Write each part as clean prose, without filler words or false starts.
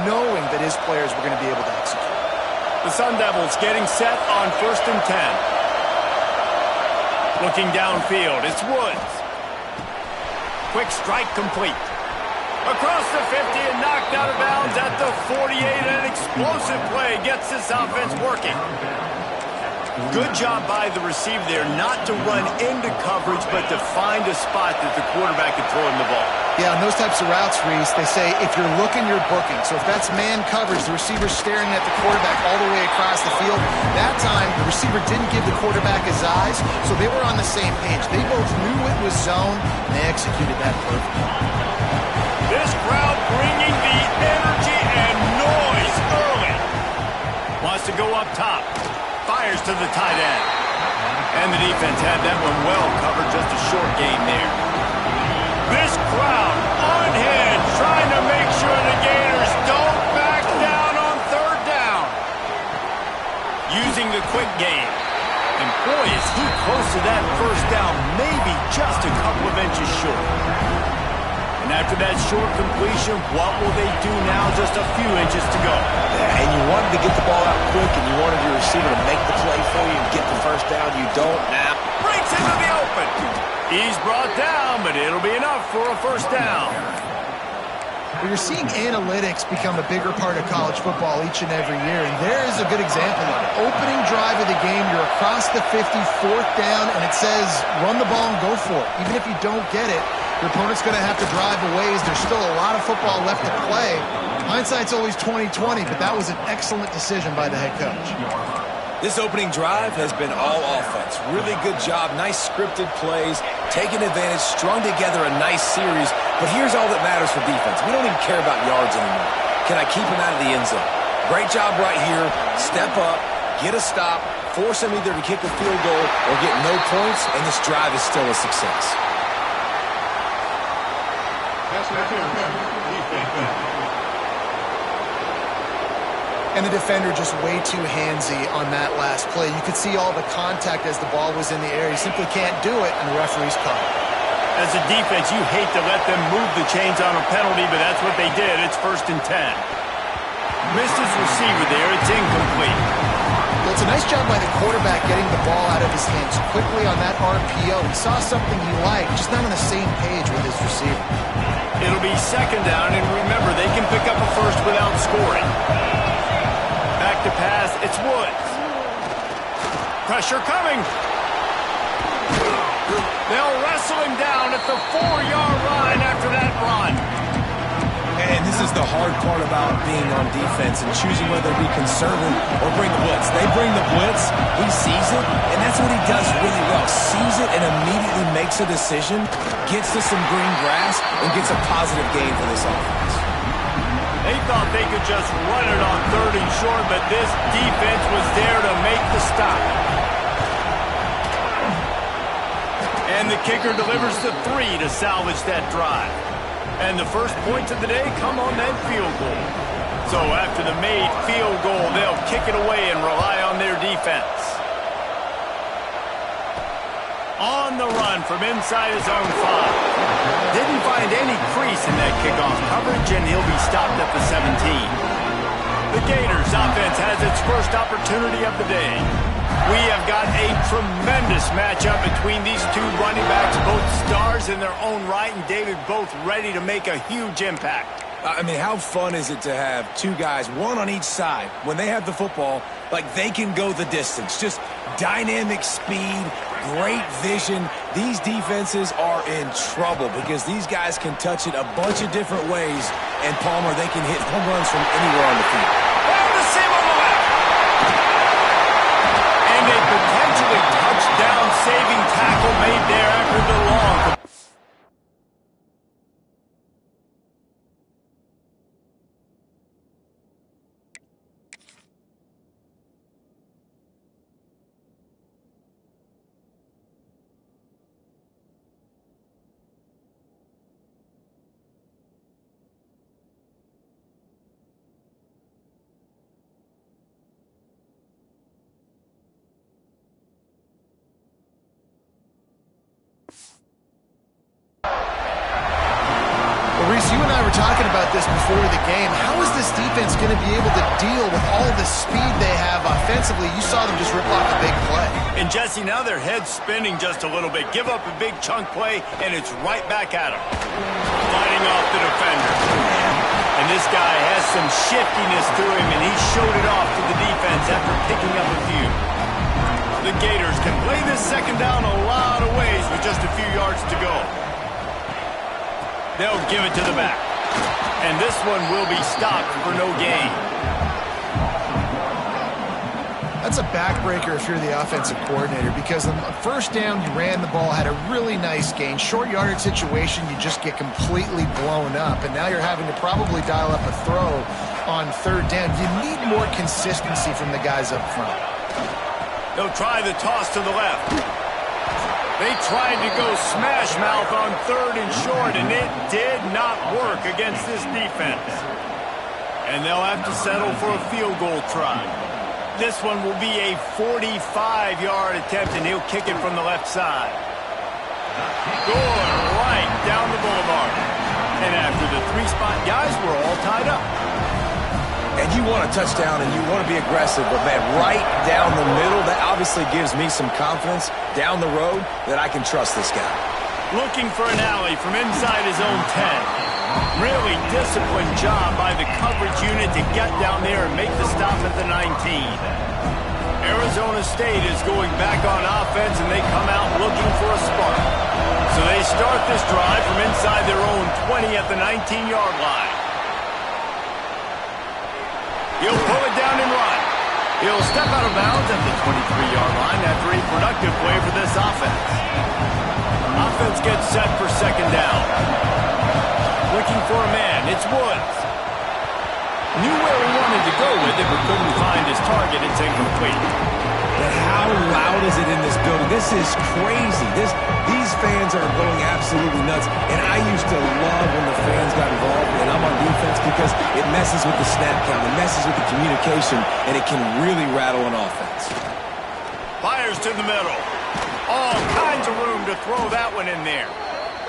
knowing that his players were going to be able to execute. The Sun Devils getting set on 1st and 10. Looking downfield, it's Woods. Quick strike complete. Across the 50 and knocked out of bounds at the 48. An explosive play gets this offense working. Good job by the receiver there not to run into coverage, but to find a spot that the quarterback can throw him the ball. Yeah, on those types of routes, Reese, they say if you're looking, you're booking. So if that's man coverage, the receiver's staring at the quarterback all the way across the field. That time, the receiver didn't give the quarterback his eyes, so they were on the same page. They both knew it was zone, and they executed that perfectly. This crowd bringing the energy and noise early. Wants to go up top. Fires to the tight end. And the defense had that one well covered. Just a short gain there. This crowd unhinged, trying to make sure the Gators don't back down on 3rd down. Using the quick game. And boy, is he close to that 1st down, maybe just a couple of inches short. And after that short completion, what will they do now? Just a few inches to go. Yeah, and you wanted to get the ball out quick, and you wanted your receiver to make the play for you and get the 1st down. You don't now. Breaks into the open. He's brought down, but it'll be enough for a 1st down. Well, you're seeing analytics become a bigger part of college football each and every year, and there is a good example of it. Opening drive of the game, you're across the 50, 4th down, and it says run the ball and go for it. Even if you don't get it, your opponent's going to have to drive a ways. There's still a lot of football left to play. Hindsight's always 20/20, but that was an excellent decision by the head coach. This opening drive has been all offense. Really good job, nice scripted plays, taking advantage, strung together a nice series. But here's all that matters for defense. We don't even care about yards anymore. Can I keep him out of the end zone? Great job right here. Step up, get a stop, force him either to kick a field goal or get no points, and this drive is still a success. And the defender just way too handsy on that last play. You could see all the contact as the ball was in the air. He simply can't do it, and the referee's caught it. As a defense, you hate to let them move the chains on a penalty, but that's what they did. It's 1st and 10. Missed his receiver there. It's incomplete. Well, it's a nice job by the quarterback getting the ball out of his hands quickly on that RPO. He saw something he liked, just not on the same page with his receiver. It'll be 2nd down, and remember, they can pick up a 1st without scoring. Back to pass, it's Woods. Pressure coming. They'll wrestle him down at the 4-yard line after that run. And this is the hard part about being on defense and choosing whether to be conservative or bring the blitz. They bring the blitz, he sees it, and that's what he does really well. Sees it and immediately makes a decision, gets to some green grass, and gets a positive gain for this offense. They thought they could just run it on 3rd and short, but this defense was there to make the stop. And the kicker delivers the 3 to salvage that drive. And the first points of the day come on that field goal. So after the made field goal, they'll kick it away and rely on their defense. On the run from inside his own 5. Didn't find any crease in that kickoff coverage, and he'll be stopped at the 17. The Gators offense has its first opportunity of the day. We have got a tremendous matchup between these two running backs, both stars in their own right, and David, both ready to make a huge impact. I mean, how fun is it to have two guys, one on each side, when they have the football, like they can go the distance. Just dynamic speed, great vision. These defenses are in trouble because these guys can touch it a bunch of different ways, and Palmer, they can hit home runs from anywhere on the field. Down the seam on the left. And a potentially touchdown-saving tackle made there after the long. Reese, you and I were talking about this before the game. How is this defense defense going to be able to deal with all the speed they have offensively? You saw them just rip off a big play. And Jesse, now their head's spinning just a little bit. Give up a big chunk play, and it's right back at them. Fighting off the defender. And this guy has some shiftiness to him, and he showed it off to the defense after picking up a few. The Gators can play this second down a lot of ways with just a few yards to go. They'll give it to the back. And this one will be stopped for no gain. That's a backbreaker if you're the offensive coordinator, because on the first down, you ran the ball, had a really nice gain. Short yardage situation, you just get completely blown up, and now you're having to probably dial up a throw on third down. You need more consistency from the guys up front. They'll try the toss to the left. They tried to go smash mouth on third and short, and it did not work against this defense. And they'll have to settle for a field goal try. This one will be a 45-yard attempt, and he'll kick it from the left side. Good, right down the boulevard. And after the three-spot guys, we're all tied up. And you want a touchdown, and you want to be aggressive, but, man, right down the middle, that obviously gives me some confidence down the road that I can trust this guy. Looking for an alley from inside his own 10. Really disciplined job by the coverage unit to get down there and make the stop at the 19. Arizona State is going back on offense, and they come out looking for a spark. So they start this drive from inside their own 20 at the 19-yard line. He'll pull it down and run. He'll step out of bounds at the 23-yard line after a productive play for this offense. Offense gets set for second down. Looking for a man. It's Woods. Knew where he wanted to go with it, but couldn't find his target. It's incomplete. But how loud is it in this building? This is crazy. These fans are going absolutely nuts. And I used to love when the fans got involved, and I'm on defense, because it messes with the snap count, it messes with the communication, and it can really rattle an offense. Fires to the middle. All kinds of room to throw that one in there.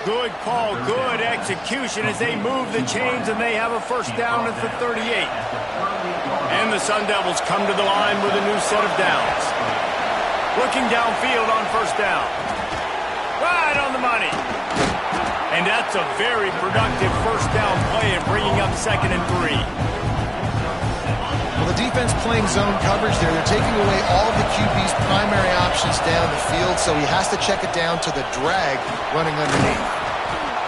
Good call, good execution as they move the chains, and they have a first down at the 38. And the Sun Devils come to the line with a new set of downs. Looking downfield on first down. Right on the money. And that's a very productive first down play and bringing up 2nd and 3. Well, the defense playing zone coverage there. They're taking away all of the QB's primary options down the field, so he has to check it down to the drag running underneath.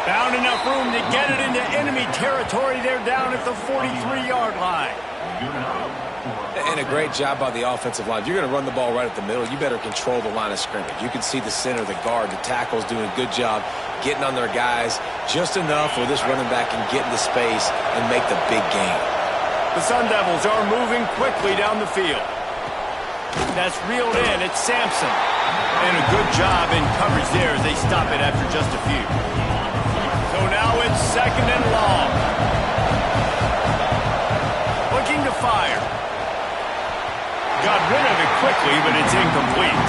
Found enough room to get it into enemy territory. They're down at the 43-yard line. And a great job by the offensive line. If you're going to run the ball right at the middle, you better control the line of scrimmage. You can see the center, the guard, the tackles doing a good job getting on their guys just enough where this running back can get into space and make the big gain. The Sun Devils are moving quickly down the field. That's reeled in. It's Sampson. And a good job in coverage there as they stop it after just a few. So now it's 2nd and long. Looking to fire. Got rid of it quickly, but it's incomplete.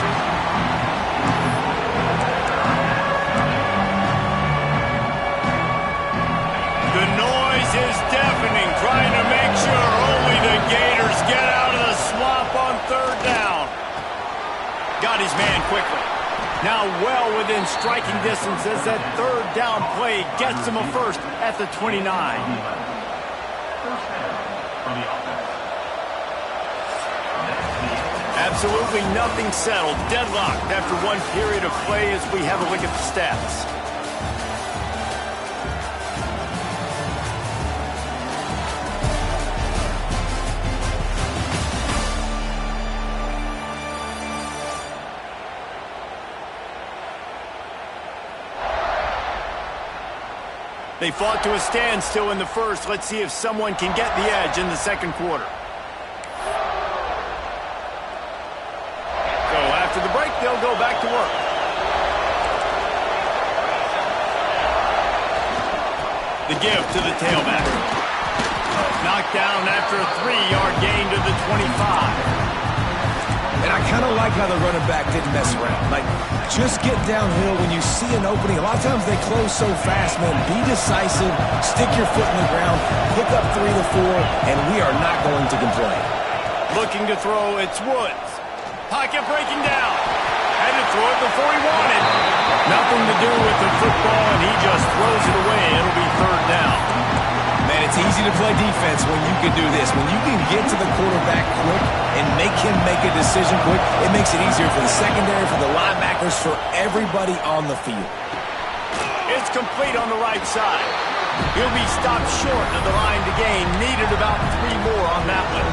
The noise is deafening, trying to make sure only the Gators get out of the swamp on third down. Got his man quickly. Now well within striking distance as that third down play gets him a first at the 29. Absolutely nothing settled. Deadlocked after one period of play as we have a look at the stats. They fought to a standstill in the first. Let's see if someone can get the edge in the second quarter. So after the break, they'll go back to work. The give to the tailback. Knocked down after a 3-yard gain to the 25. And I kind of like how the running back didn't mess around. Like, just get downhill when you see an opening. A lot of times they close so fast, man. Be decisive, stick your foot in the ground, pick up 3 to 4, and we are not going to complain. Looking to throw, it's Woods. Pocket breaking down. Had to throw it before he wanted. Nothing to do with the football, and he just throws it away. It'll be 3rd down. Man, it's easy to play defense when you can do this. When you can get to the quarterback quick and make him make a decision quick, it makes it easier for the secondary, for the linebackers, for everybody on the field. It's complete on the right side. He'll be stopped short of the line to gain. Needed about 3 more on that one.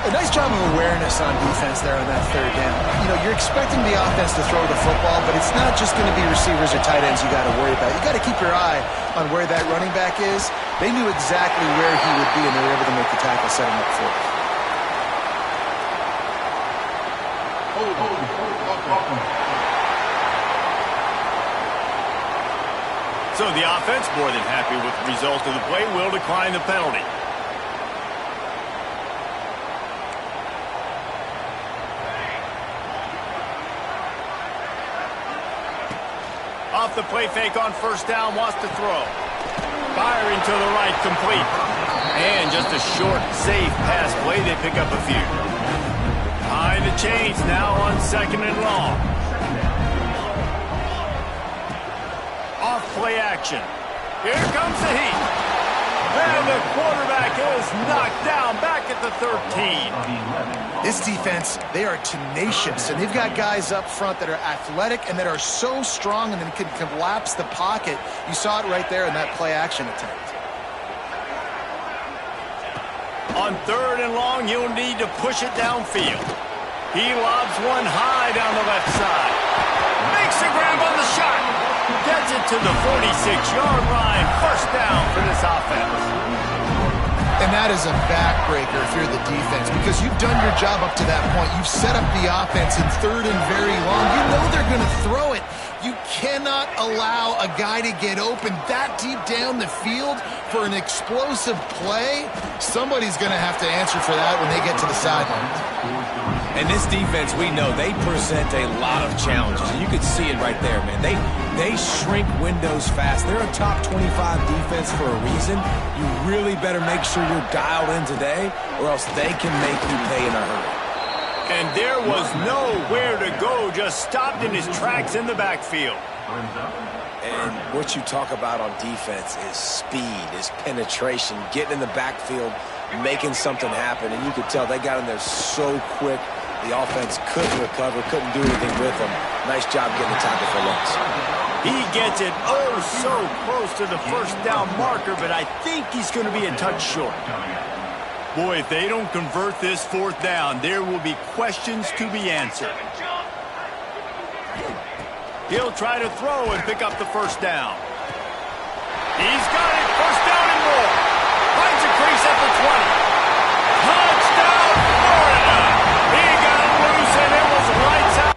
A nice job of awareness on defense there on that 3rd down. You know, you're expecting the offense to throw the football, but it's not just going to be receivers or tight ends you got to worry about. You got to keep your eye on where that running back is. They knew exactly where he would be, and they were able to make the tackle, set him up for it. So the offense, more than happy with the result of the play, will decline the penalty. Off the play fake on 1st down, wants to throw. Firing to the right, complete. And just a short, safe pass play. They pick up a few. High the chains now on 2nd and long. Off play action. Here comes the heat. And the quarterback is knocked down back at the 13. This defense, they are tenacious, and they've got guys up front that are athletic and that are so strong and then can collapse the pocket. You saw it right there in that play action attempt. On 3rd and long, you'll need to push it downfield. He lobs one high down the left side. Makes a grab on the shot. Gets it to the 46-yard line. 1st down for this offense. And that is a backbreaker if you're the defense, because you've done your job up to that point. You've set up the offense in 3rd and very long. You know they're going to throw it. You cannot allow a guy to get open that deep down the field for an explosive play. Somebody's going to have to answer for that when they get to the sidelines. And this defense, we know, they present a lot of challenges. And you can see it right there, man. They shrink windows fast. They're a top 25 defense for a reason. You really better make sure you're dialed in today, or else they can make you pay in a hurry. And there was nowhere to go, just stopped in his tracks in the backfield. And what you talk about on defense is speed, is penetration, getting in the backfield, making something happen. And you could tell they got in there so quick. The offense couldn't recover, couldn't do anything with them. Nice job getting the tackle for loss. He gets it so close to the 1st down marker, but I think he's going to be a touch short. Boy, if they don't convert this 4th down, there will be questions to be answered. He'll try to throw and pick up the 1st down. He's got it. 1st down and more. Finds a crease at the 20. Touchdown, Florida! He got loose and it was lights out.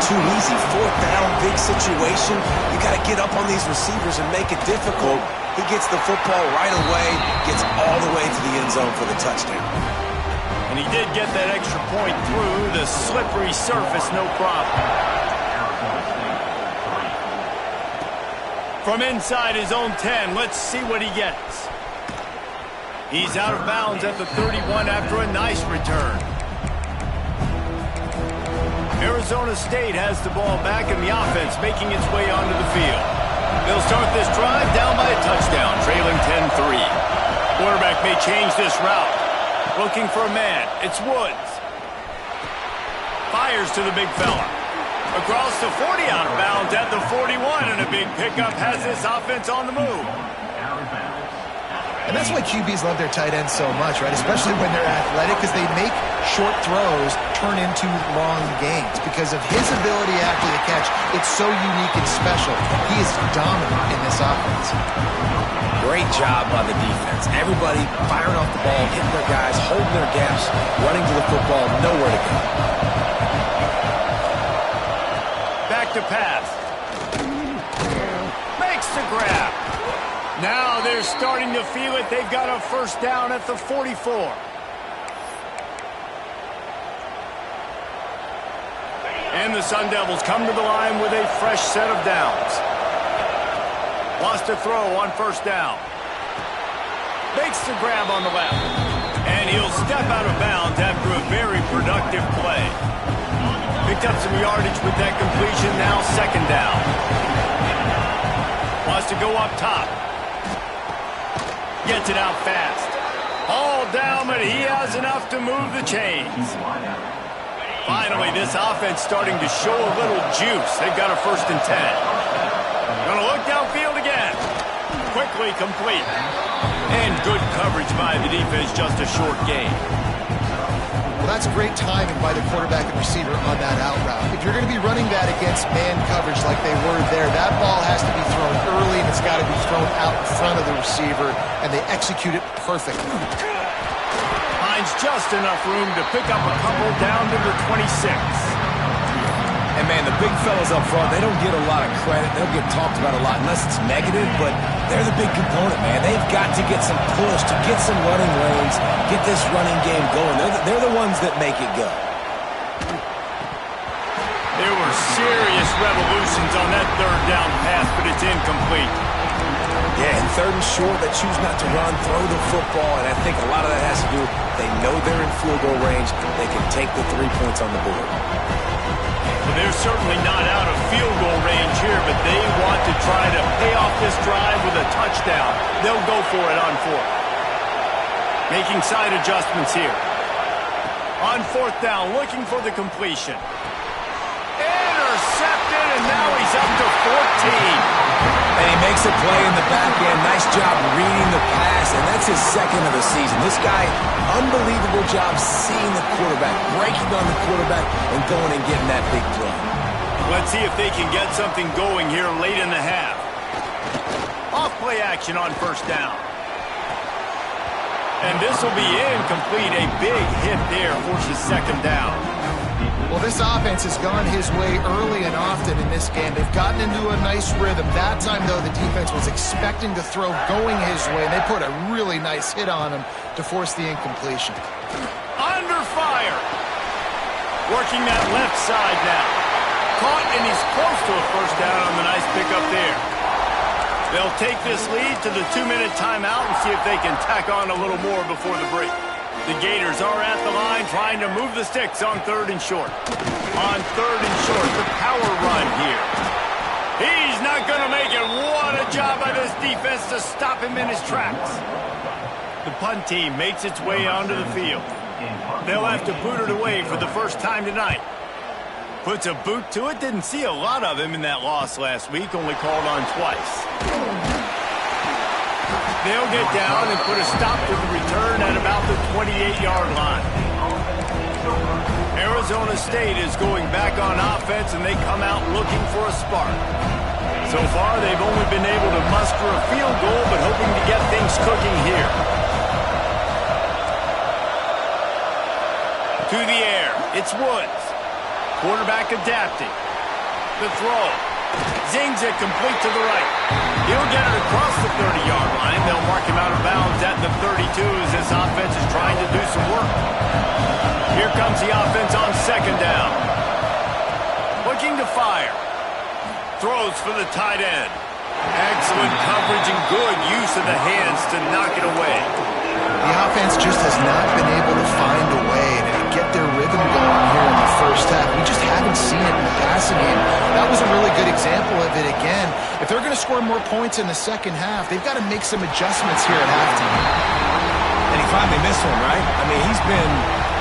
Too easy. 4th down, big situation. You got to get up on these receivers and make it difficult. He gets the football right away, gets all the way to the end zone for the touchdown. And he did get that extra point through the slippery surface, no problem. From inside his own 10, let's see what he gets. He's out of bounds at the 31 after a nice return. Arizona State has the ball back and the offense making its way onto the field. They'll start this drive down by a touchdown, trailing 10-3. Quarterback may change this route. Looking for a man. It's Woods. Fires to the big fella. Across the 40, out of bounds at the 41, and a big pickup has this offense on the move. And that's why QBs love their tight ends so much, right? Especially when they're athletic, because they make short throws turn into long gains. Because of his ability after the catch, it's so unique and special. He is dominant in this offense. Great job by the defense. Everybody firing off the ball, hitting their guys, holding their gaps, running to the football, nowhere to go. Back to pass. Makes the grab. Now they're starting to feel it. They've got a first down at the 44. And the Sun Devils come to the line with a fresh set of downs. Lost a throw on first down. Makes the grab on the left. And he'll step out of bounds after a very productive play. Picked up some yardage with that completion. Now second down. Wants to go up top. Gets it out fast. All down, but he has enough to move the chains. Finally, this offense starting to show a little juice. They've got a 1st and 10. Gonna look downfield again. Quickly complete. And good coverage by the defense, just a short gain. Well, that's great timing by the quarterback and receiver on that out route. If you're going to be running that against man coverage like they were there, that ball has to be thrown early, and it's got to be thrown out in front of the receiver, and they execute it perfectly. Finds just enough room to pick up a couple down to the 26. And, man, the big fellas up front, they don't get a lot of credit. They'll get talked about a lot unless it's negative, but they're the big component, man. They've got to get some push, to get some running lanes, get this running game going. They're the ones that make it go. There were serious revolutions on that 3rd down pass, but it's incomplete. Yeah, and 3rd and short, they choose not to run, throw the football, and I think a lot of that has to do, they know they're in field goal range. They can take the 3 points on the board. Well, they're certainly not out of field goal range here, but they want to try to pay off this drive with a touchdown. They'll go for it on 4th. Making side adjustments here. On 4th down, looking for the completion. Intercepted, and now he's up to 14. And he makes a play in the back end. Nice job reading the pass, and that's his 2nd of the season. This guy, unbelievable job seeing the quarterback, breaking on the quarterback, and going and getting that big play. Let's see if they can get something going here late in the half. Off play action on 1st down. And this will be incomplete. A big hit there forces 2nd down. Well, this offense has gone his way early and often in this game. They've gotten into a nice rhythm. That time, though, the defense was expecting to throw going his way, and they put a really nice hit on him to force the incompletion. Under fire. Working that left side now. Caught, and he's close to a 1st down on the nice pickup there. They'll take this lead to the 2-minute timeout and see if they can tack on a little more before the break. The Gators are at the line trying to move the sticks on 3rd and short. On 3rd and short, the power run here. He's not going to make it. What a job by this defense to stop him in his tracks. The punt team makes its way onto the field. They'll have to boot it away for the first time tonight. Puts a boot to it. Didn't see a lot of him in that loss last week. Only called on twice. They'll get down and put a stop to the return at about the 28-yard line. Arizona State is going back on offense, and they come out looking for a spark. So far, they've only been able to muster a field goal, but hoping to get things cooking here. To the air, it's Woods. Quarterback adapting. The throw. Zings it complete to the right. He'll get it across the 30-yard line. They'll mark him out of bounds at the 32 as this offense is trying to do some work. Here comes the offense on 2nd down. Looking to fire. Throws for the tight end. Excellent coverage and good use of the hands to knock it away. The offense just has not been able to find a way to get their rhythm going here in the 1st half. We just haven't seen it in the passing game. That was a really good example of it again. If they're going to score more points in the 2nd half, they've got to make some adjustments here at halftime. And he finally missed one, right? I mean, he's been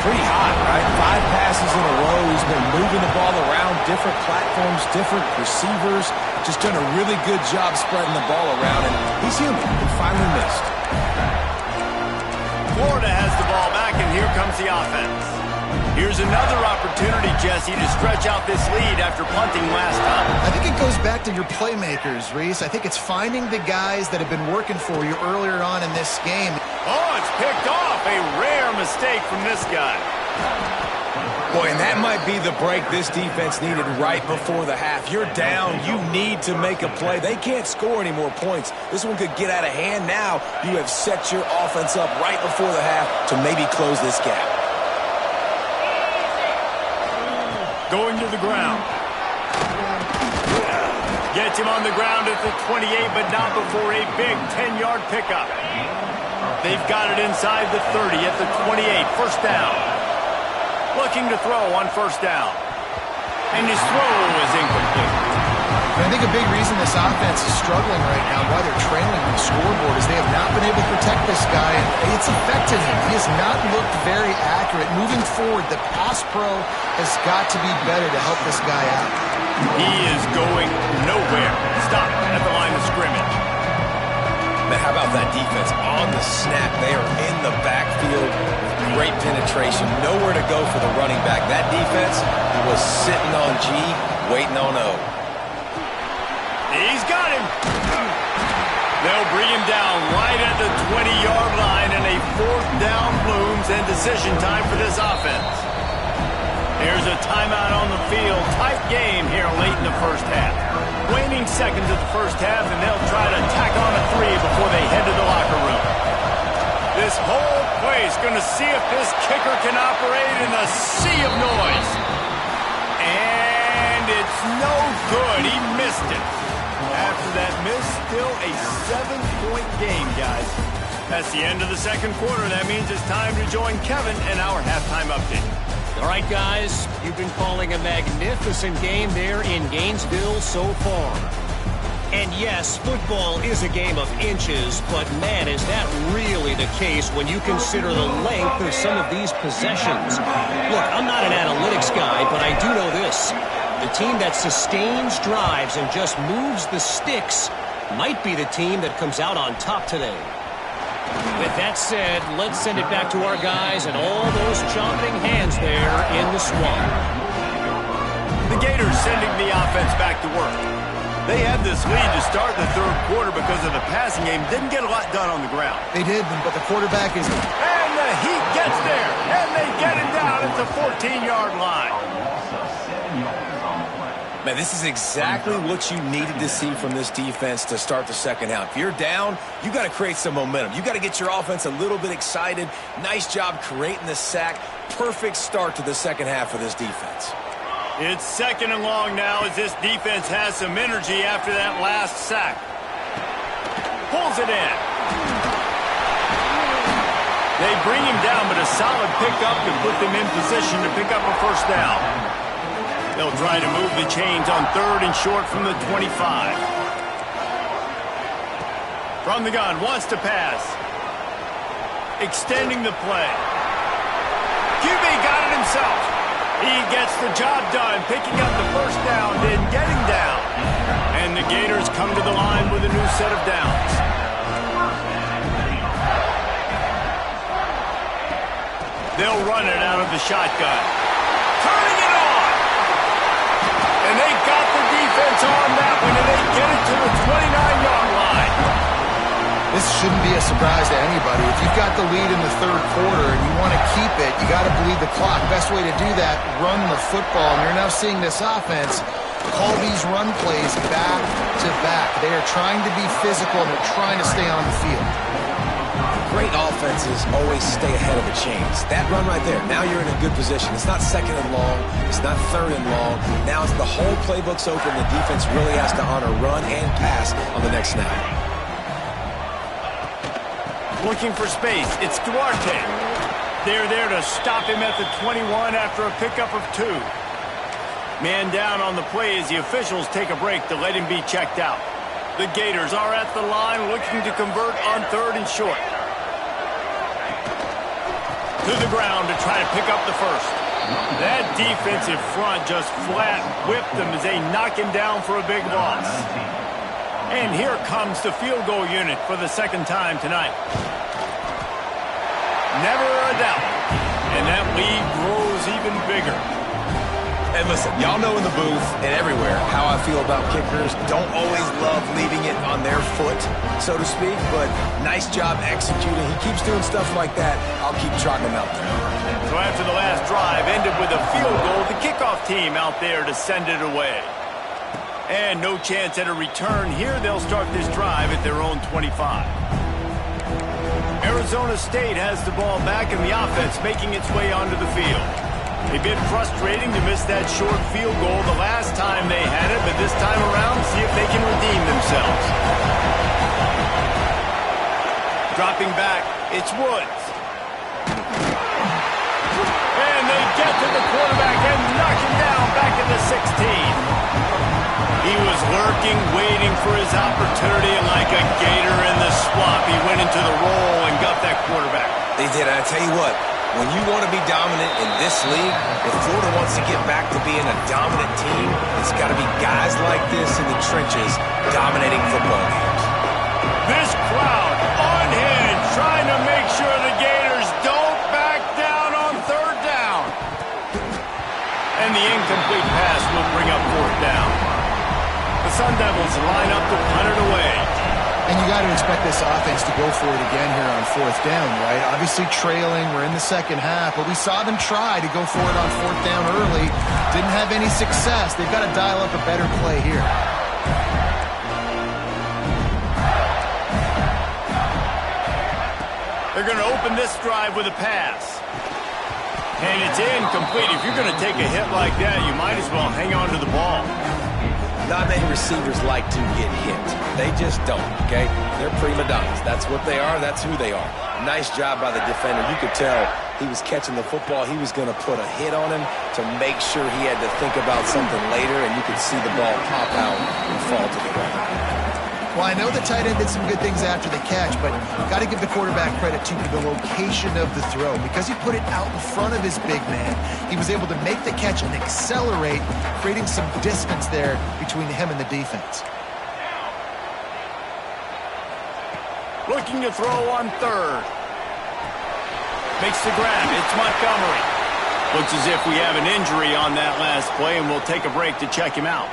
pretty hot, right? 5 passes in a row. He's been moving the ball around, different platforms, different receivers. Just done a really good job spreading the ball around, and he's human. He finally missed. Florida has the ball back, and here comes the offense. Here's another opportunity, Jesse, to stretch out this lead after punting last time. I think it goes back to your playmakers, Reese. I think it's finding the guys that have been working for you earlier on in this game. Oh, it's picked off. A rare mistake from this guy. Boy, and that might be the break this defense needed right before the half. You're down. You need to make a play. They can't score any more points. This one could get out of hand. Now you have set your offense up right before the half to maybe close this gap. Going to the ground. Gets him on the ground at the 28, but not before a big 10-yard pickup. They've got it inside the 30 at the 28. First down. Looking to throw on first down. And his throw is incomplete. And I think a big reason this offense is struggling right now, why they're trailing on the scoreboard, is they have not been able to protect this guy, and it's affected him. He has not looked very accurate. Moving forward, the pass pro has got to be better to help this guy out. He is going nowhere. Stop at the line of scrimmage. Now, how about that defense on the snap? They are in the backfield with great penetration. Nowhere to go for the running back. That defense was sitting on G, waiting on O. He's got him. They'll bring him down right at the 20-yard line, and a fourth down looms and decision time for this offense. There's a timeout on the field. Tight game here late in the first half. Waning seconds of the first half, and they'll try to tack on a 3 before they head to the locker room. This whole place going to see if this kicker can operate in a sea of noise. And it's no good. He missed it. After that miss, still a 7-point game, guys. That's the end of the second quarter. That means it's time to join Kevin and our halftime update. All right, guys, you've been calling a magnificent game there in Gainesville so far. And yes, football is a game of inches, but man, is that really the case when you consider the length of some of these possessions. Look, I'm not an analytics guy, but I do know this. The team that sustains drives and just moves the sticks might be the team that comes out on top today. With that said, let's send it back to our guys and all those chomping hands there in the swamp. The Gators sending the offense back to work. They had this lead to start the third quarter because of the passing game. Didn't get a lot done on the ground. They did, but the quarterback is... And the heat gets there, and they get him down at the 14-yard line. Man, this is exactly what you needed to see from this defense to start the second half. If you're down, you got to create some momentum. You got to get your offense a little bit excited. Nice job creating the sack. Perfect start to the second half of this defense. It's second and long now as this defense has some energy after that last sack. Pulls it in. They bring him down, but a solid pickup to put them in position to pick up a first down. They'll try to move the chains on third and short from the 25. From the gun, wants to pass. Extending the play. QB got it himself. He gets the job done, picking up the first down, then getting down. And the Gators come to the line with a new set of downs. They'll run it out of the shotgun. Turning it on. And they got the defense on that one, and they get it to the 29-yard line. This shouldn't be a surprise to anybody. If you've got the lead in the third quarter and you want to keep it, you got to bleed the clock. Best way to do that, run the football. And you're now seeing this offense call these run plays back to back. They are trying to be physical, and they're trying to stay on the field. Great offenses always stay ahead of the chains. That run right there, now you're in a good position. It's not second and long. It's not third and long. Now it's the whole playbook's open. The defense really has to honor run and pass on the next snap. Looking for space. It's Duarte. They're there to stop him at the 21 after a pickup of 2. Man down on the play as the officials take a break to let him be checked out. The Gators are at the line looking to convert on third and short. To the ground to try to pick up the first. That defensive front just flat whipped them as they knock him down for a big loss. And here comes the field goal unit for the second time tonight. never a doubt. And that lead grows even bigger. And listen, y'all know in the booth and everywhere how I feel about kickers. Don't always love leaving it on their foot, so to speak, but nice job executing. He keeps doing stuff like that. I'll keep trotting him out there. So after the last drive ended with a field goal, the kickoff team out there to send it away. And no chance at a return here. They'll start this drive at their own 25. Arizona State has the ball back, and the offense making its way onto the field. They've been frustrating to miss that short field goal the last time they had it, but this time around, see if they can redeem themselves. Dropping back, it's Woods. And they get to the quarterback and knock him down back at the 16. He was lurking, waiting for his opportunity, and like a gator in the swamp, he went into the roll and got that quarterback. They did, and I tell you what, when you want to be dominant in this league, if Florida wants to get back to being a dominant team, it's got to be guys like this in the trenches dominating football games. This crowd on hand, trying to make sure the Gators don't back down on third down. And the incomplete pass will bring up fourth down. The Sun Devils line up to punt it away. And you got to expect this offense to go for it again here on fourth down, right? Obviously trailing, we're in the second half, but we saw them try to go for it on fourth down early. Didn't have any success. They've got to dial up a better play here. They're going to open this drive with a pass. And it's incomplete. If you're going to take a hit like that, you might as well hang on to the ball. Not many receivers like to get hit. They just don't, okay? They're prima donnas. That's what they are. That's who they are. Nice job by the defender. You could tell he was catching the football. He was going to put a hit on him to make sure he had to think about something later, and you could see the ball pop out and fall to the ground. Well, I know the tight end did some good things after the catch, but got to give the quarterback credit to the location of the throw. Because he put it out in front of his big man, he was able to make the catch and accelerate, creating some distance there between him and the defense. Looking to throw on third. Makes the grab. It's Montgomery. Looks as if we have an injury on that last play, and we'll take a break to check him out.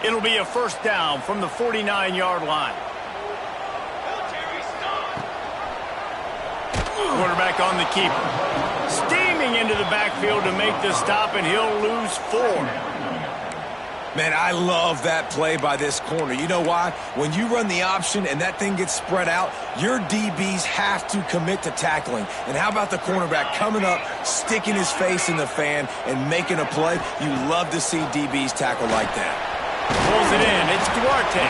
It'll be a first down from the 49-yard line. Quarterback on the keeper. Steaming into the backfield to make the stop, and he'll lose 4. Man, I love that play by this corner. You know why? When you run the option and that thing gets spread out, your DBs have to commit to tackling. And how about the cornerback coming up, sticking his face in the fan, and making a play? You love to see DBs tackle like that. Pulls it in. It's Duarte.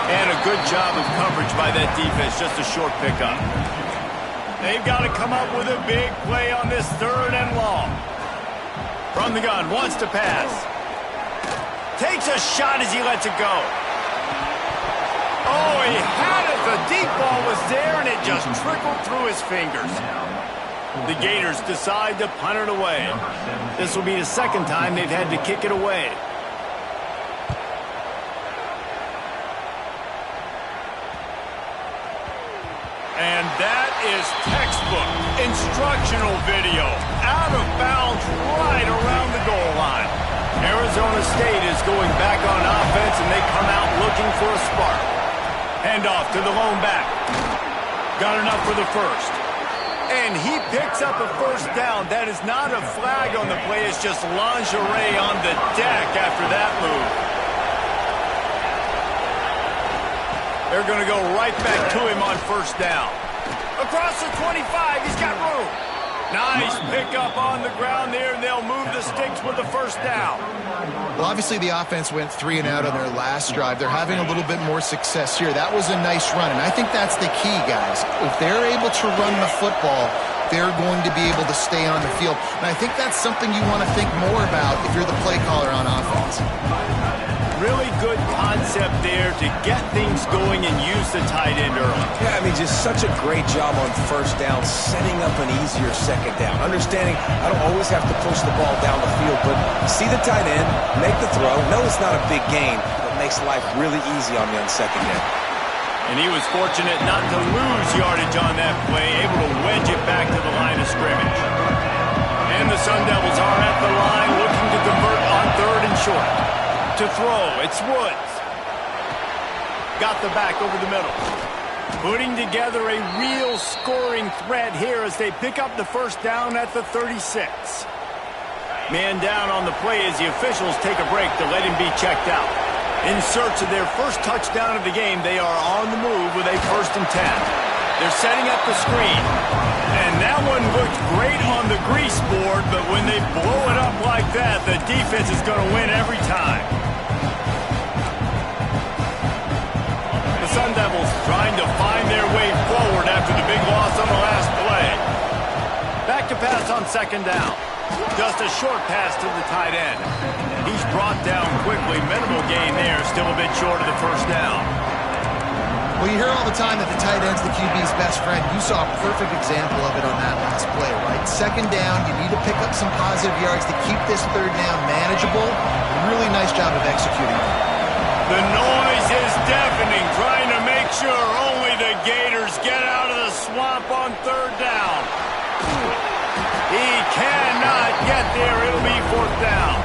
And a good job of coverage by that defense. Just a short pickup. They've got to come up with a big play on this third and long. From the gun, wants to pass. Takes a shot as he lets it go. Oh, he had it. The deep ball was there, and it just trickled through his fingers. The Gators decide to punt it away. This will be the second time they've had to kick it away. And that is textbook instructional video. Out of bounds right around the goal line. Arizona State is going back on offense, and they come out looking for a spark. Hand off to the lone back. Got enough for the first. And he picks up a first down. That is not a flag on the play. It's just lingerie on the deck after that move. They're going to go right back to him on first down. Across the 25, he's got room. Nice pickup on the ground there, and they'll move the sticks with the first down. Well, obviously the offense went 3 and out on their last drive. They're having a little bit more success here. That was a nice run, and I think that's the key, guys. If they're able to run the football, they're going to be able to stay on the field. And I think that's something you want to think more about if you're the play caller on offense. Really good concept concept there to get things going and use the tight end early. Yeah, I mean, just such a great job on first down, setting up an easier second down. Understanding I don't always have to push the ball down the field, but see the tight end, make the throw. No, it's not a big gain, but makes life really easy on me on second down. And he was fortunate not to lose yardage on that play, able to wedge it back to the line of scrimmage. And the Sun Devils are at the line looking to convert on 3rd and short. To throw, it's Woods. Got the back over the middle. Putting together a real scoring threat here as they pick up the first down at the 36. Man down on the play as the officials take a break to let him be checked out. In search of their first touchdown of the game, they are on the move with a 1st and 10. They're setting up the screen. And that one looked great on the grease board, but when they blow it up like that, the defense is going to win every time. The Sun Devils trying to find their way forward after the big loss on the last play. Back to pass on 2nd down. Just a short pass to the tight end. He's brought down quickly. Minimal gain there. Still a bit short of the 1st down. Well, you hear all the time that the tight end's the QB's best friend. You saw a perfect example of it on that last play, right? 2nd down, you need to pick up some positive yards to keep this 3rd down manageable. Really nice job of executing. The noise is deafening, trying to make sure only the Gators get out of the swamp on 3rd down. He cannot get there. It'll be 4th down.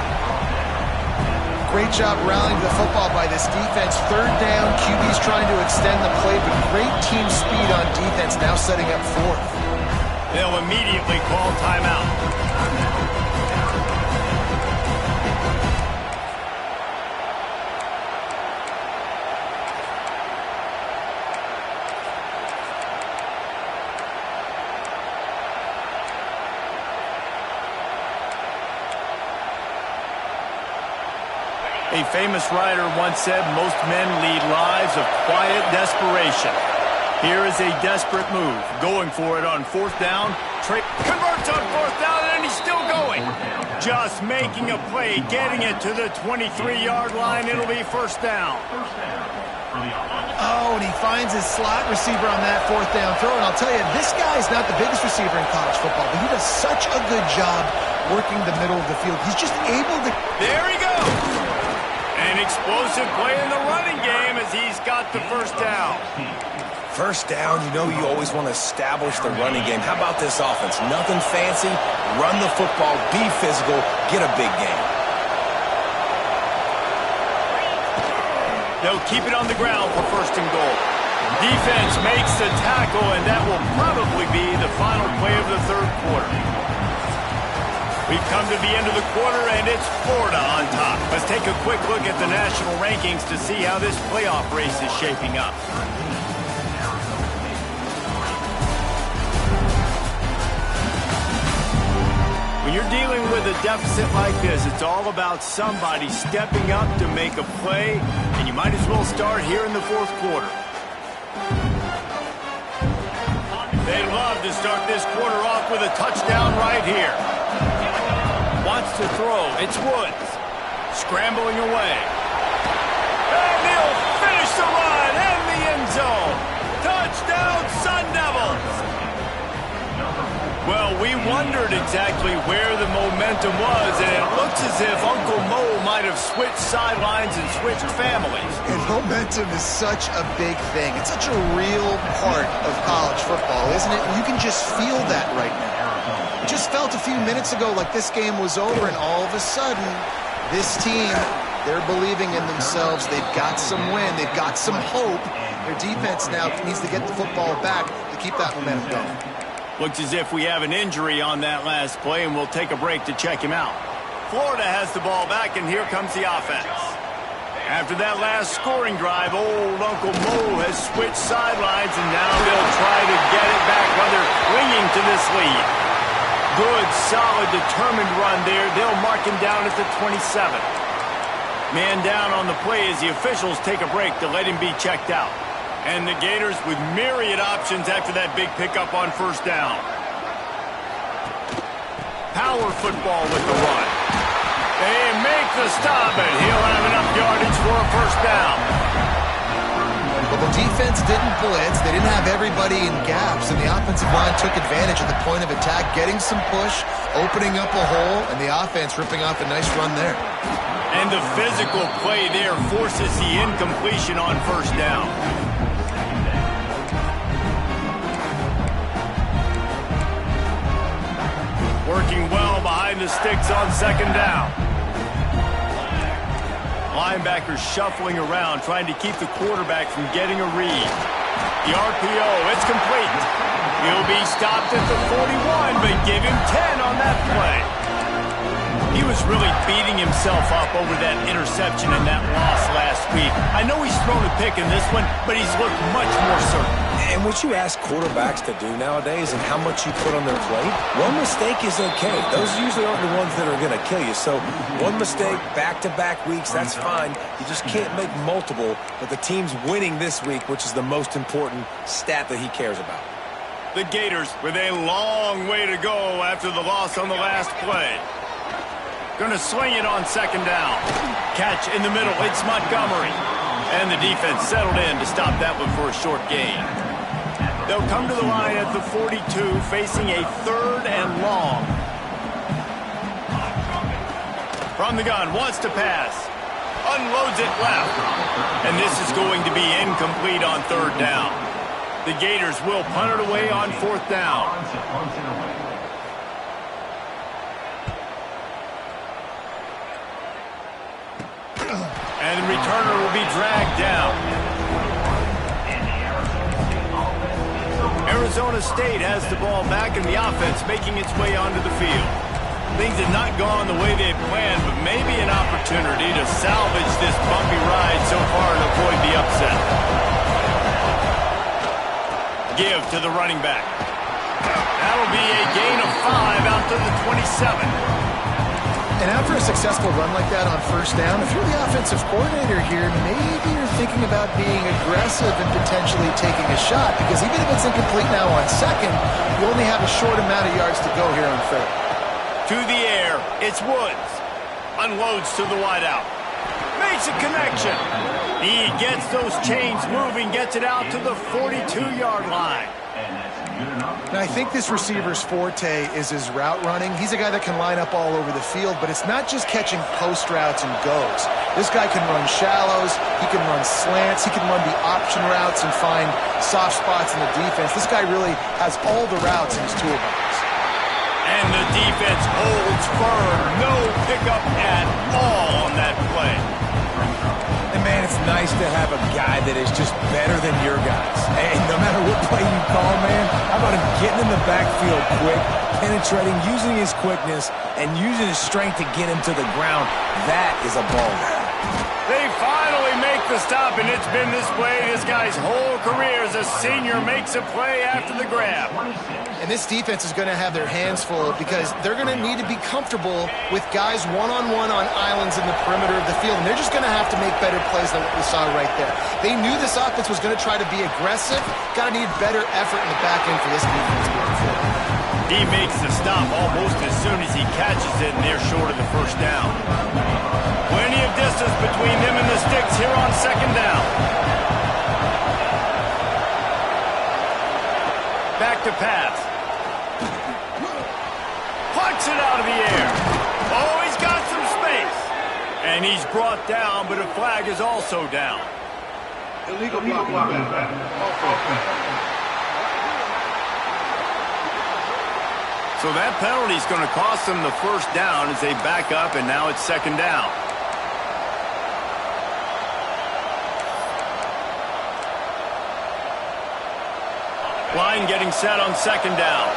Great job rallying the football by this defense. 3rd down, QB's trying to extend the play, but great team speed on defense, now setting up 4th. They'll immediately call timeout. A famous writer once said, most men lead lives of quiet desperation. Here is a desperate move. Going for it on 4th down. Converts on 4th down, and he's still going. Just making a play, getting it to the 23-yard line. It'll be 1st down. Oh, and he finds his slot receiver on that 4th down throw. And I'll tell you, this guy's not the biggest receiver in college football, but he does such a good job working the middle of the field. He's just able to... There he goes. An explosive play in the running game as he's got the 1st down. 1st down, you know you always want to establish the running game. How about this offense? Nothing fancy. Run the football, be physical, get a big gain. They'll keep it on the ground for 1st and goal. Defense makes the tackle, and that will probably be the final play of the 3rd quarter. We've come to the end of the quarter, and it's Florida on top. Let's take a quick look at the national rankings to see how this playoff race is shaping up. When you're dealing with a deficit like this, it's all about somebody stepping up to make a play, and you might as well start here in the 4th quarter. They love to start this quarter off with a touchdown right here. Wants to throw. It's Woods. Scrambling away. And he'll finish the run in the end zone. Touchdown, Sun Devils. Well, we wondered exactly where the momentum was, and it looks as if Uncle Mo might have switched sidelines and switched families. And momentum is such a big thing. It's such a real part of college football, isn't it? And you can just feel that right now. It just felt a few minutes ago like this game was over, and all of a sudden, this team, they're believing in themselves. They've got some wind. They've got some hope. Their defense now needs to get the football back to keep that momentum going. Looks as if we have an injury on that last play, and we'll take a break to check him out. Florida has the ball back, and here comes the offense. After that last scoring drive, old Uncle Mo has switched sidelines, and now they'll try to get it back while they're clinging to this lead. Good, solid, determined run there. They'll mark him down at the 27. Man down on the play as the officials take a break to let him be checked out. And the Gators with myriad options after that big pickup on 1st down. Power football with the run. They make the stop, and he'll have enough yardage for a 1st down. defense didn't blitz. They didn't have everybody in gaps, and the offensive line took advantage of the point of attack, getting some push, opening up a hole, and the offense ripping off a nice run there. And the physical play there forces the incompletion on first down. Working well behind the sticks on second down. Linebackers shuffling around, trying to keep the quarterback from getting a read. The RPO, it's complete. He'll be stopped at the 41, but give him 10 on that play. He was really beating himself up over that interception and that loss last week. I know he's thrown a pick in this one, but he's looked much more certain. And what you ask quarterbacks to do nowadays and how much you put on their plate, one mistake is okay. Those usually aren't the ones that are going to kill you. So one mistake, back-to-back weeks, that's fine. You just can't make multiple, but the team's winning this week, which is the most important stat that he cares about. The Gators with a long way to go after the loss on the last play. Going to swing it on second down. Catch in the middle. It's Montgomery. And the defense settled in to stop that one for a short gain. They'll come to the line at the 42, facing a third and long. From the gun, wants to pass. Unloads it left. And this is going to be incomplete on third down. The Gators will punt it away on fourth down. And the returner will be dragged down. Arizona State has the ball back and the offense making its way onto the field. Things have not gone the way they had planned, but maybe an opportunity to salvage this bumpy ride so far and avoid the upset. Give to the running back. That'll be a gain of 5 out to the 27. And after a successful run like that on first down, if you're the offensive coordinator here, maybe you're thinking about being aggressive and potentially taking a shot, because even if it's incomplete now on second, you only have a short amount of yards to go here on third. To the air, it's Woods. Unloads to the wideout. Makes a connection. He gets those chains moving, gets it out to the 42-yard line. Now, I think this receiver's forte is his route running. He's a guy that can line up all over the field, but it's not just catching post routes and goes. This guy can run shallows, he can run slants, he can run the option routes and find soft spots in the defense. This guy really has all the routes in his toolbox. And the defense holds firm. No pickup at all on that play. And, man, it's nice to have a guy that is just better than your guys. And no matter what play you call, man, how about him getting in the backfield quick, penetrating, using his quickness, and using his strength to get him to the ground. That is a baller. They finally make the stop, and it's been this way this guy's whole career as a senior makes a play after the grab. And this defense is going to have their hands full because they're going to need to be comfortable with guys one-on-one on islands in the perimeter of the field. And they're just going to have to make better plays than what we saw right there. They knew this offense was going to try to be aggressive. Got to need better effort in the back end for this defense moving forward. He makes the stop almost as soon as he catches it, and they're short of the first down. Plenty of distance between them and the sticks here on second down. Back to pass. Plucks it out of the air. Oh, he's got some space. And he's brought down, but a flag is also down. Illegal blocking. So that penalty is going to cost them the first down as they back up, and now it's second down. Line getting set on second down.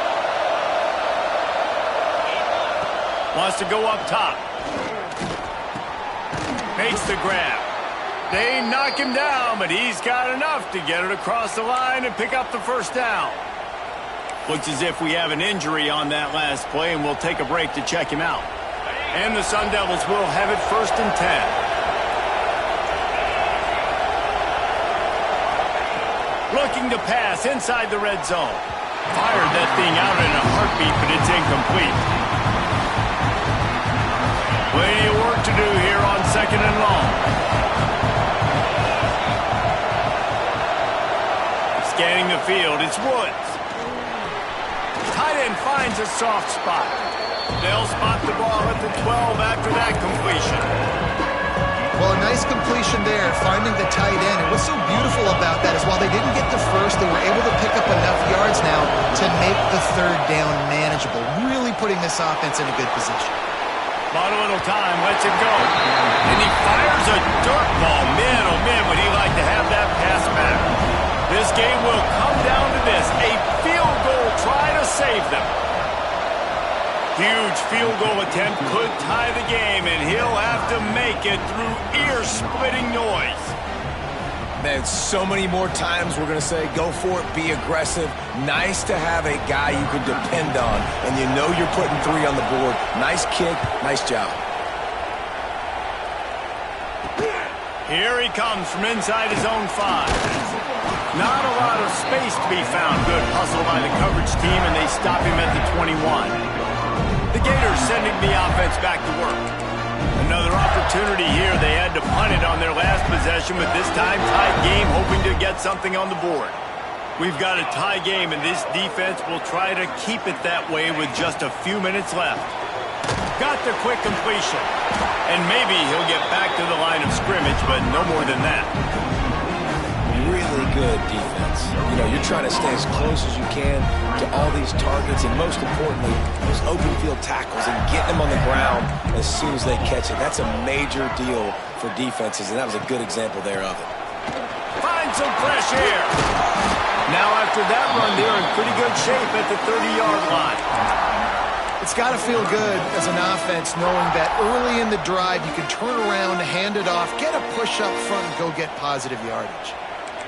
Wants to go up top. Makes the grab. They knock him down, but he's got enough to get it across the line and pick up the first down. Looks as if we have an injury on that last play, and we'll take a break to check him out. And the Sun Devils will have it 1st and 10. Looking to pass inside the red zone. Fired that thing out in a heartbeat, but it's incomplete. Plenty of work to do here on second and long. field. It's Woods. Tight end finds a soft spot. They'll spot the ball at the 12 after that completion. Well, a nice completion there, finding the tight end. And what's so beautiful about that is while they didn't get the first, they were able to pick up enough yards now to make the third down manageable, really putting this offense in a good position. Bought a little time, lets it go. And he fires a dirt ball. Man, oh man, would he like to have that pass back. This game will come down to this. A field goal try to save them. Huge field goal attempt could tie the game, and he'll have to make it through ear-splitting noise. Man, so many more times we're going to say, go for it, be aggressive. Nice to have a guy you can depend on, and you know you're putting 3 on the board. Nice kick, nice job. Here he comes from inside his own 5. Not a lot of space to be found. Good hustle by the coverage team, and they stop him at the 21. The Gators sending the offense back to work. Another opportunity here. They had to punt it on their last possession, but this time tied game, hoping to get something on the board. We've got a tie game, and this defense will try to keep it that way with just a few minutes left. Got the quick completion. And maybe he'll get back to the line of scrimmage, but no more than that. Really good defense. You know, you're trying to stay as close as you can to all these targets, and most importantly, those open field tackles and getting them on the ground as soon as they catch it. That's a major deal for defenses, and that was a good example there of it. Find some fresh air. Now after that run, they're in pretty good shape at the 30-yard line. It's got to feel good as an offense knowing that early in the drive you can turn around, hand it off, get a push up front, and go get positive yardage.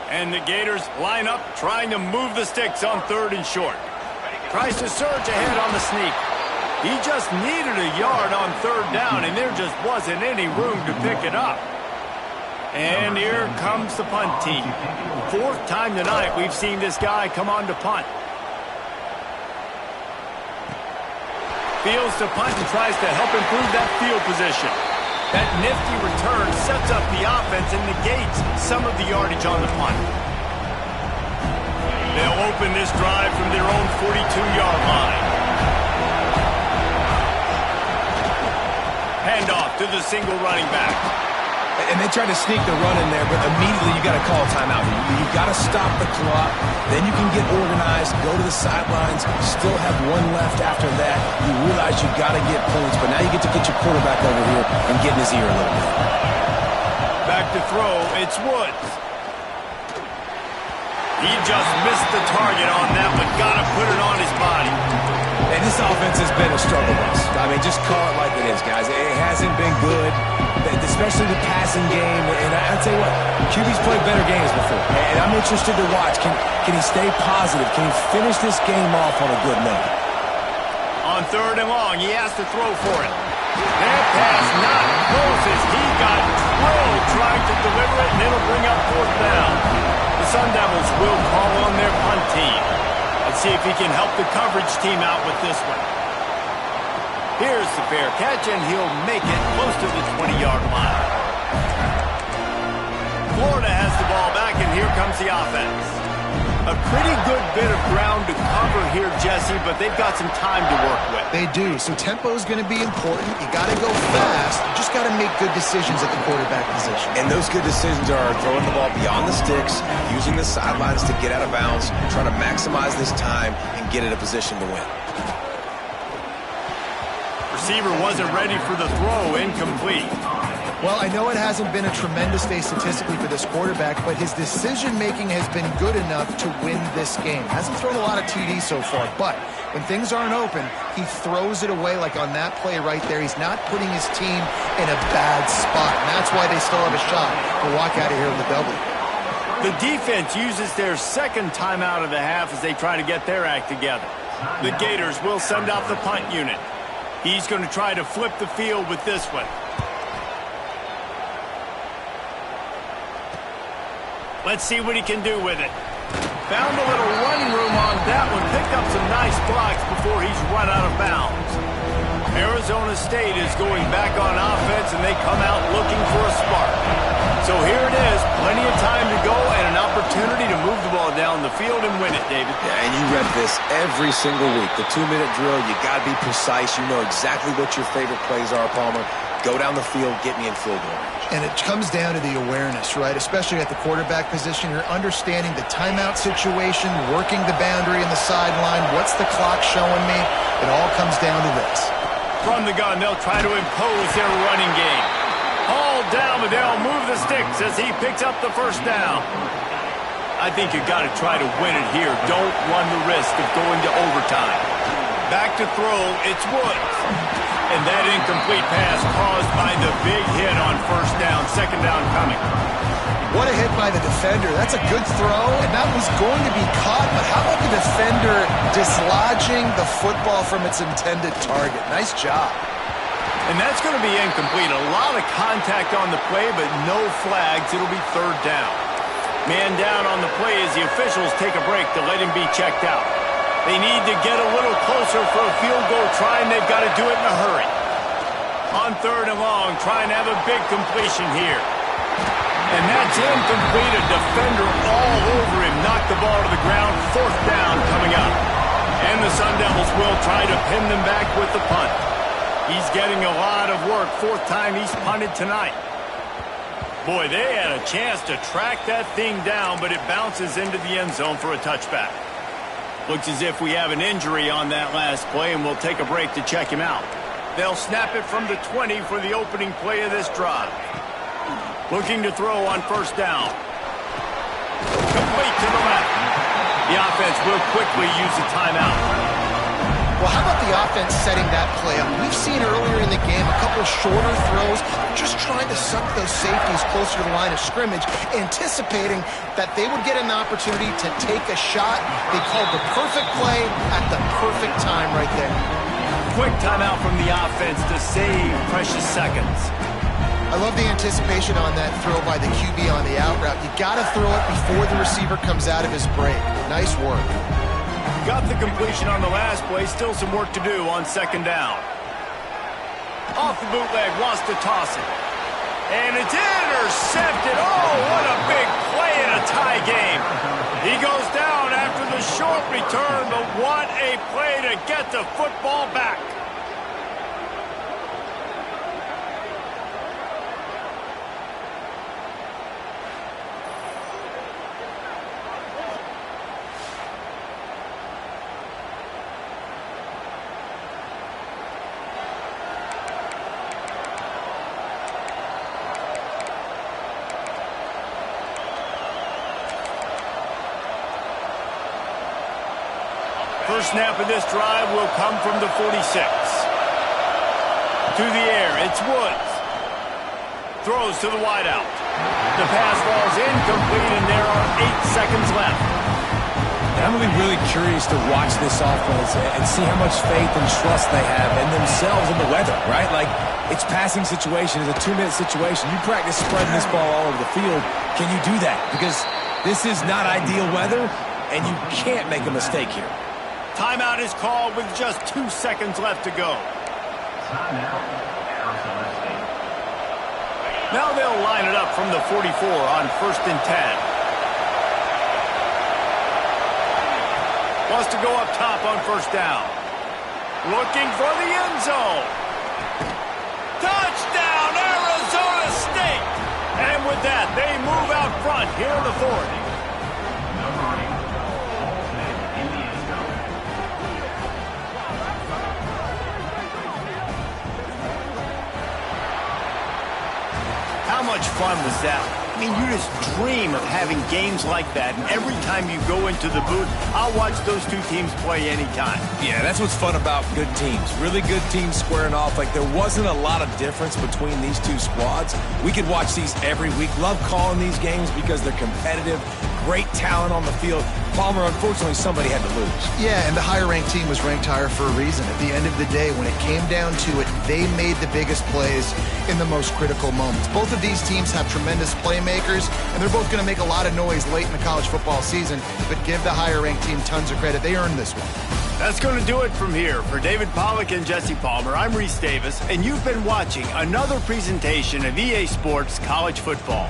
And the Gators line up, trying to move the sticks on 3rd and short. Tries to surge ahead on the sneak. He just needed a yard on 3rd down, and there just wasn't any room to pick it up. And here comes the punt team. 4th time tonight we've seen this guy come on to punt. Fields to punt and tries to help improve that field position. That nifty return sets up the offense and negates some of the yardage on the punt. They'll open this drive from their own 42-yard line. Handoff to the single running back. And they tried to sneak the run in there, but immediately you got to call a timeout. You got to stop the clock. Then you can get organized, go to the sidelines, still have 1 left after that. You realize you got to get points, but now you get to get your quarterback over here and get in his ear a little bit. Back to throw, it's Woods. He just missed the target on that, but got to put it on his body. And this offense has been a struggle bus. I mean, just call it like it is, guys. It hasn't been good, especially the passing game. And I'd say what, QB's played better games before. And I'm interested to watch. Can he stay positive? Can he finish this game off on a good note? On 3rd and long, he has to throw for it. That pass not close as he got drilled trying to deliver it, and it'll bring up 4th down. The Sun Devils will call on their punt team. Let's see if he can help the coverage team out with this one. Here's the fair catch, and he'll make it close to the 20-yard line. Florida has the ball back, and here comes the offense. A pretty good bit of ground to cover here, Jesse, but they've got some time to work with. They do, so tempo is going to be important. You got to go fast. You just got to make good decisions at the quarterback position. And those good decisions are throwing the ball beyond the sticks, using the sidelines to get out of bounds, trying to maximize this time and get in a position to win. Receiver wasn't ready for the throw, incomplete. Well, I know it hasn't been a tremendous day statistically for this quarterback, but his decision-making has been good enough to win this game. Hasn't thrown a lot of TDs so far, but when things aren't open, he throws it away like on that play right there. He's not putting his team in a bad spot, and that's why they still have a shot to walk out of here with a W. The defense uses their 2nd timeout of the half as they try to get their act together. The Gators will send out the punt unit. He's going to try to flip the field with this one. Let's see what he can do with it. Found a little running room on that one. Picked up some nice blocks before he's run out of bounds. Arizona State is going back on offense, and they come out looking for a spark. So here it is. Plenty of time to go and an opportunity to move the ball down the the field and win it, David. Yeah, and you rep this every single week. The 2-minute drill, you got to be precise. You know exactly what your favorite plays are, Palmer. Go down the field, get me in field goal range. And it comes down to the awareness, right? Especially at the quarterback position. You're understanding the timeout situation, working the boundary and the sideline. What's the clock showing me? It all comes down to this. From the gun, they'll try to impose their running game. All down, but they'll move the sticks as he picks up the first down. I think you got to try to win it here. Don't run the risk of going to overtime. Back to throw, it's Woods. And that incomplete pass caused by the big hit on first down, second down coming. What a hit by the defender. That's a good throw, and that was going to be caught, but how about the defender dislodging the football from its intended target? Nice job. And that's going to be incomplete. A lot of contact on the play, but no flags. It'll be third down. Man down on the play as the officials take a break to let him be checked out. They need to get a little closer for a field goal try, and they've got to do it in a hurry. On third and long, trying to have a big completion here. And that's incomplete. A defender all over him. Knocked the ball to the ground. Fourth down coming up. And the Sun Devils will try to pin them back with the punt. He's getting a lot of work. Fourth time he's punted tonight. Boy, they had a chance to track that thing down, but it bounces into the end zone for a touchback. Looks as if we have an injury on that last play, and we'll take a break to check him out. They'll snap it from the 20 for the opening play of this drive. Looking to throw on first down. Complete to the left. The offense will quickly use a timeout. Well, how about the offense setting that play up? We've seen earlier in the game a couple shorter throws, just trying to suck those safeties closer to the line of scrimmage, anticipating that they would get an opportunity to take a shot. They called the perfect play at the perfect time right there. Quick timeout from the offense to save precious seconds. I love the anticipation on that throw by the QB on the out route. You got to throw it before the receiver comes out of his break. Nice work. Got the completion on the last play. Still some work to do on second down. Off the bootleg, wants to toss it. And it's intercepted. Oh, what a big play in a tie game. He goes down after the short return, but what a play to get the football back. First snap of this drive will come from the 46. To the air, it's Woods. Throws to the wideout. The pass falls incomplete, and there are 8 seconds left. And I'm going to be really curious to watch this offense and see how much faith and trust they have in themselves and the weather, right? Like, it's passing situation. It's a 2-minute situation. You practice spreading this ball all over the field. Can you do that? Because this is not ideal weather, and you can't make a mistake here. Timeout is called with just 2 seconds left to go. Now they'll line it up from the 44 on 1st and 10. Wants to go up top on first down. Looking for the end zone. Touchdown, Arizona State! And with that, they move out front here in the 4th. How much fun was that? I mean, you just dream of having games like that, and every time you go into the booth, I'll watch those two teams play anytime. Yeah, that's what's fun about good teams. Really good teams squaring off. Like, there wasn't a lot of difference between these two squads. We could watch these every week. Love calling these games because they're competitive. Great talent on the field. Palmer, unfortunately, somebody had to lose. Yeah, and the higher-ranked team was ranked higher for a reason. At the end of the day, when it came down to it, they made the biggest plays in the most critical moments. Both of these teams have tremendous playmakers, and they're both going to make a lot of noise late in the college football season, but give the higher-ranked team tons of credit. They earned this one. That's going to do it from here. For David Pollack and Jesse Palmer, I'm Reese Davis, and you've been watching another presentation of EA Sports College Football.